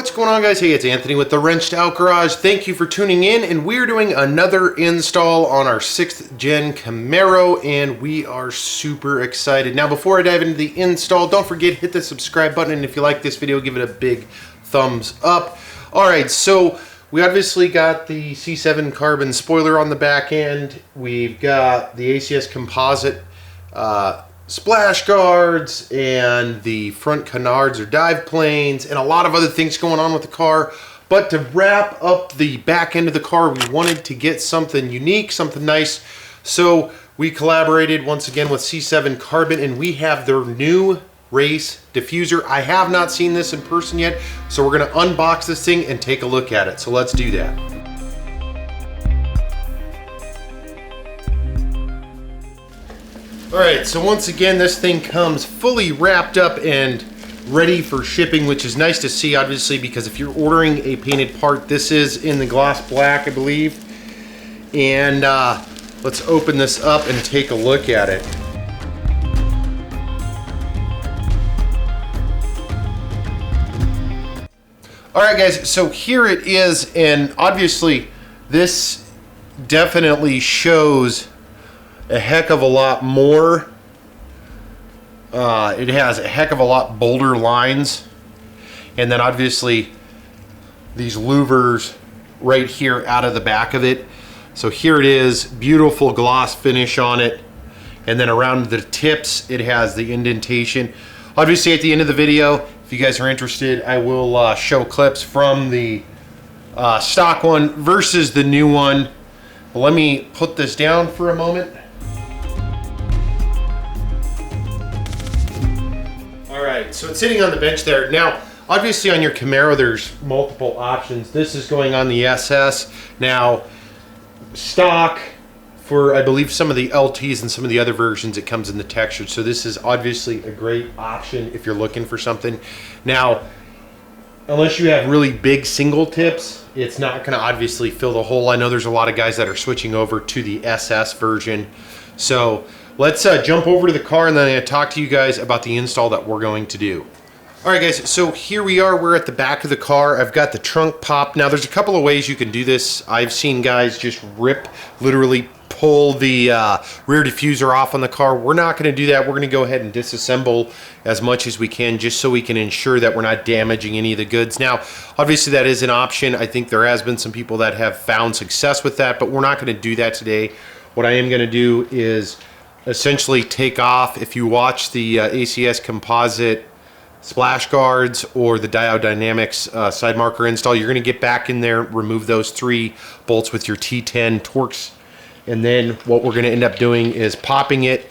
What's going on, guys? Hey, it's Anthony with the Wrenched Out Garage. Thank you for tuning in, and we're doing another install on our 6th gen Camaro, and we are super excited. Now, before I dive into the install, don't forget, hit the subscribe button, and if you like this video, give it a big thumbs up. All right, so we obviously got the C7Carbon spoiler on the back end. We've got the ACS composite splash guards and the front canards or dive planes and a lot of other things going on with the car. But to wrap up the back end of the car, we wanted to get something unique, something nice. So we collaborated once again with C7Carbon, and we have their new Race Diffuser. I have not seen this in person yet, so we're gonna unbox this thing and take a look at it. So let's do that. Alright, so once again, this thing comes fully wrapped up and ready for shipping, which is nice to see, obviously, because if you're ordering a painted part, this is in the gloss black, I believe. And let's open this up and take a look at it. Alright guys, so here it is, and obviously this definitely shows a heck of a lot more. It has a heck of a lot bolder lines, and then obviously these louvers right here out of the back of it. So here it is, beautiful gloss finish on it, and then around the tips it has the indentation. Obviously at the end of the video, if you guys are interested, I will show clips from the stock one versus the new one. But let me put this down for a moment. Alright, so it's sitting on the bench there. Now, obviously on your Camaro there's multiple options. This is going on the SS. Now, stock for, I believe, some of the LTs and some of the other versions, it comes in the texture. So this is obviously a great option if you're looking for something. Now, unless you have really big single tips, it's not going to obviously fill the hole. I know there's a lot of guys that are switching over to the SS version. So let's jump over to the car, and then I'm going to talk to you guys about the install that we're going to do. All right, guys, so here we are. We're at the back of the car. I've got the trunk pop. Now, there's a couple of ways you can do this. I've seen guys just literally pull the rear diffuser off on the car. We're not going to do that. We're going to go ahead and disassemble as much as we can, just so we can ensure that we're not damaging any of the goods. Now, obviously that is an option. I think there has been some people that have found success with that, but we're not going to do that today. What I am going to do is essentially take off, if you watch the ACS composite splash guards or the Diode Dynamics side marker install, you're going to get back in there, remove those 3 bolts with your T10 Torx, and then what we're going to end up doing is popping it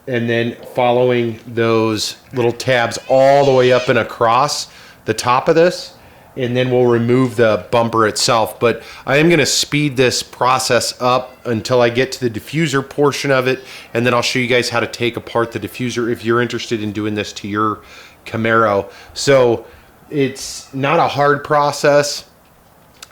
and then following those little tabs all the way up and across the top of this, and then we'll remove the bumper itself. But I am going to speed this process up until I get to the diffuser portion of it, and then I'll show you guys how to take apart the diffuser if you're interested in doing this to your Camaro. So it's not a hard process,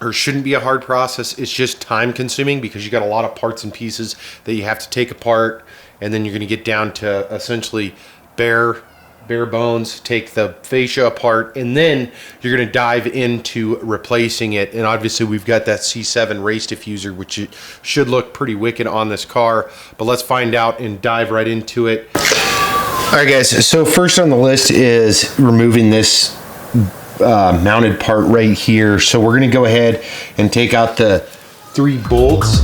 or shouldn't be a hard process. It's just time consuming because you got a lot of parts and pieces that you have to take apart, and then you're going to get down to essentially bare bones, take the fascia apart, and then you're going to dive into replacing it. And obviously we've got that C7 Race Diffuser, which it should look pretty wicked on this car. But let's find out and dive right into it. All right, guys, so first on the list is removing this mounted part right here. So we're going to go ahead and take out the 3 bolts.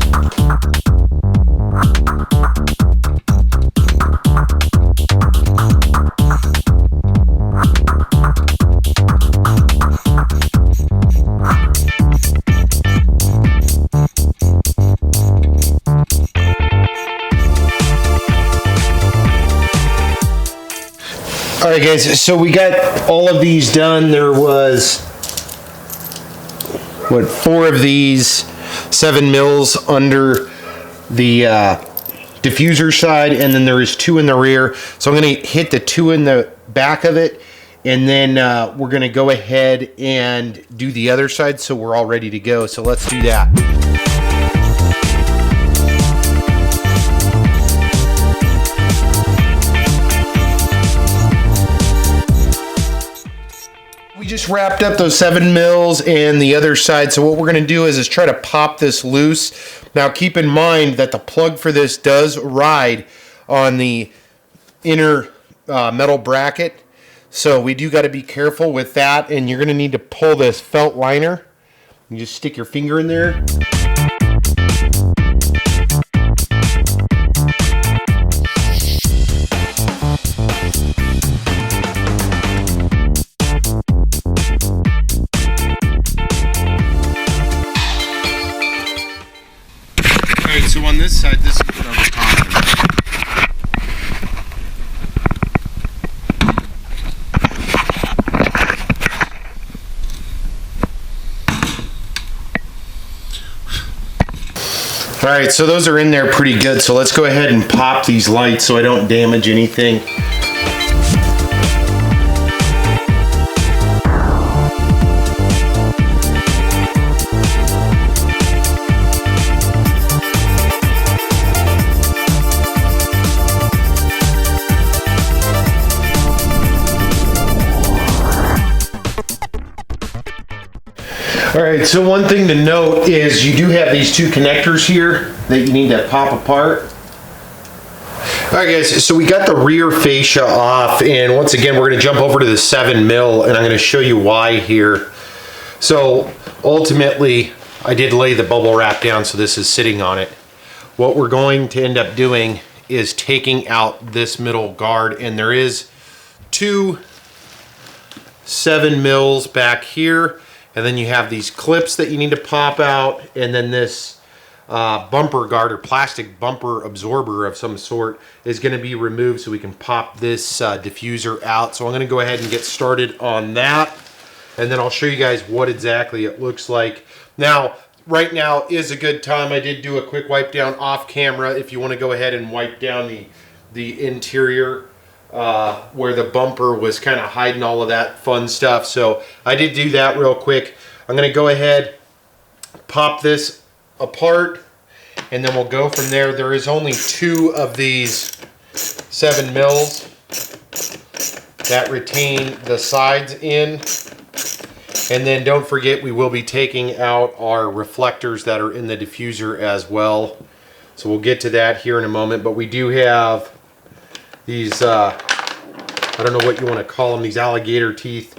All right, guys, so we got all of these done. There was, 4 of these 7 mils under the diffuser side, and then there is 2 in the rear. So I'm going to hit the 2 in the back of it, and then we're going to go ahead and do the other side, so we're all ready to go. So let's do that. just wrapped up those 7 mils and the other side. So what we're going to do is try to pop this loose. Now keep in mind that the plug for this does ride on the inner metal bracket. So we do got to be careful with that, and you're going to need to pull this felt liner. You just stick your finger in there. Alright, so on this side, this is what I was talking about. Alright, so those are in there pretty good, so let's go ahead and pop these lights so I don't damage anything. Alright, so one thing to note is you do have these two connectors here that you need to pop apart. Alright guys, so we got the rear fascia off, and once again we're going to jump over to the 7 mil, and I'm going to show you why here. So ultimately I did lay the bubble wrap down, so this is sitting on it. What we're going to end up doing is taking out this middle guard, and there is two 7 mils back here. And then you have these clips that you need to pop out, and then this bumper guard or plastic bumper absorber of some sort is going to be removed so we can pop this diffuser out. So I'm going to go ahead and get started on that, and then I'll show you guys what exactly it looks like. Now, right now is a good time. I did do a quick wipe down off camera if you want to go ahead and wipe down the interior where the bumper was kind of hiding all of that fun stuff. So I did do that real quick. I'm going to go ahead, pop this apart, and then we'll go from there. There is only 2 of these 7 mils that retain the sides in. And then don't forget, we will be taking out our reflectors that are in the diffuser as well. So we'll get to that here in a moment, but we do have these, I don't know what you want to call them, these alligator teeth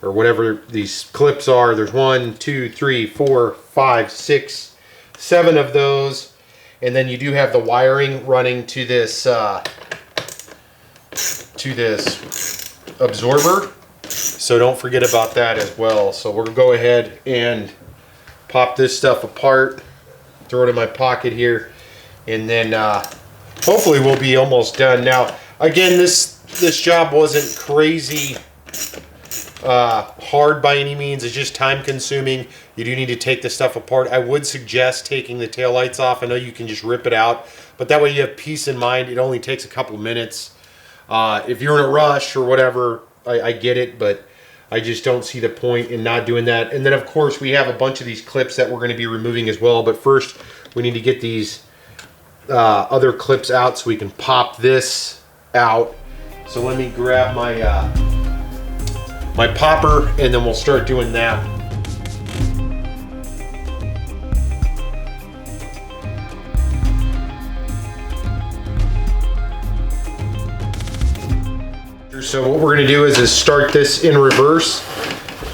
or whatever these clips are. There's 1, 2, 3, 4, 5, 6, 7 of those. And then you do have the wiring running to this absorber. So don't forget about that as well. So we're going to go ahead and pop this stuff apart, throw it in my pocket here, and then hopefully we'll be almost done. Now, again, this job wasn't crazy hard by any means. It's just time consuming. You do need to take this stuff apart. I would suggest taking the taillights off. I know you can just rip it out, but that way you have peace in mind. It only takes a couple minutes. If you're in a rush or whatever, I get it, but I just don't see the point in not doing that. And then of course we have a bunch of these clips that we're going to be removing as well, but first we need to get these other clips out so we can pop this out. So let me grab my my popper, and then we'll start doing that. So what we're going to do is start this in reverse.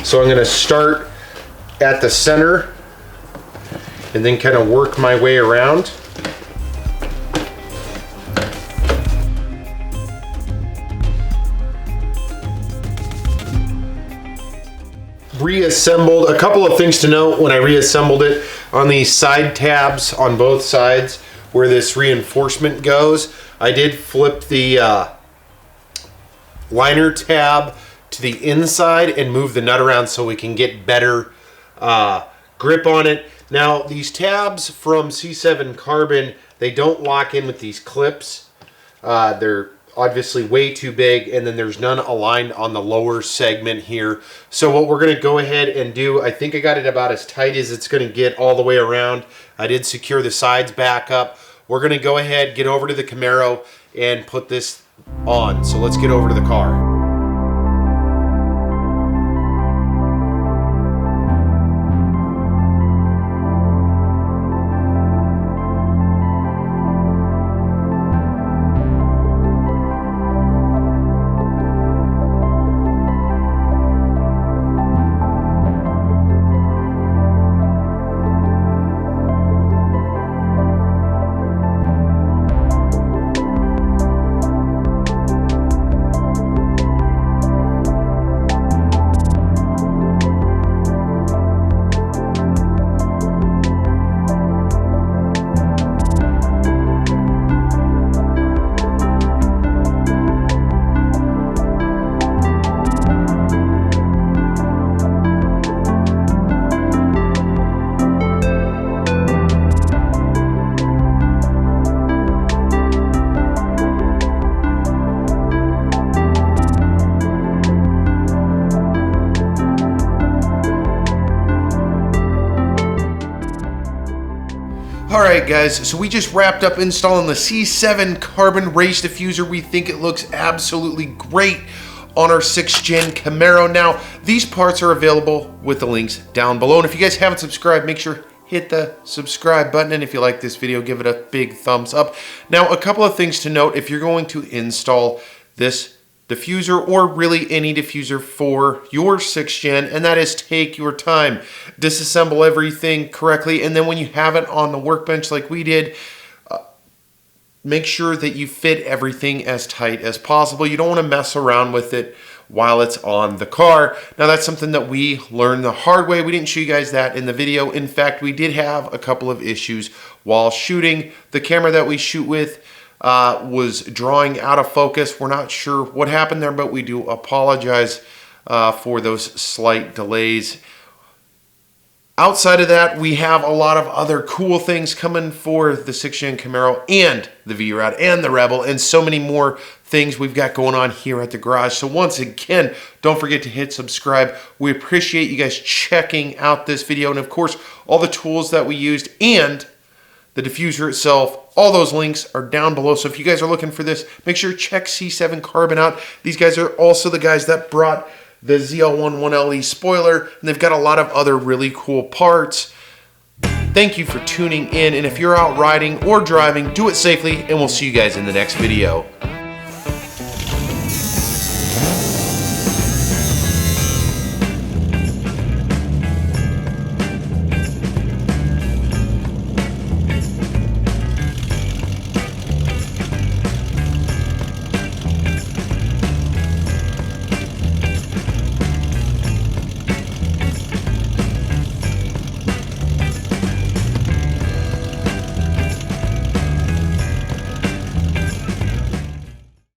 So I'm going to start at the center and then kind of work my way around. Reassembled. A couple of things to note when I reassembled it. On these side tabs on both sides where this reinforcement goes, I did flip the liner tab to the inside and move the nut around so we can get better grip on it. Now these tabs from C7Carbon, they don't lock in with these clips. They're obviously way too big, and then there's none aligned on the lower segment here. So what we're going to go ahead and do, I think I got it about as tight as it's going to get all the way around. I did secure the sides back up. We're going to go ahead, get over to the Camaro and put this on. So let's get over to the car. Alright guys, so we just wrapped up installing the C7Carbon Race Diffuser. We think it looks absolutely great on our 6th gen Camaro. Now, these parts are available with the links down below. And if you guys haven't subscribed, make sure hit the subscribe button. And if you like this video, give it a big thumbs up. Now, a couple of things to note if you're going to install this diffuser or really any diffuser for your 6th gen, and that is take your time, disassemble everything correctly, and then when you have it on the workbench like we did, make sure that you fit everything as tight as possible. You don't want to mess around with it while it's on the car. Now that's something that we learned the hard way. We didn't show you guys that in the video. In fact, we did have a couple of issues while shooting. The camera that we shoot with was drawing out of focus. We're not sure what happened there, but we do apologize for those slight delays. Outside of that, we have a lot of other cool things coming for the 6th gen Camaro and the V-Rod and the Rebel and so many more things we've got going on here at the garage. So once again, don't forget to hit subscribe. We appreciate you guys checking out this video, and of course, all the tools that we used and the diffuser itself, all those links are down below. So if you guys are looking for this, make sure to check C7Carbon out. These guys are also the guys that brought the ZL11LE spoiler, and they've got a lot of other really cool parts. Thank you for tuning in, and if you're out riding or driving, do it safely, and we'll see you guys in the next video.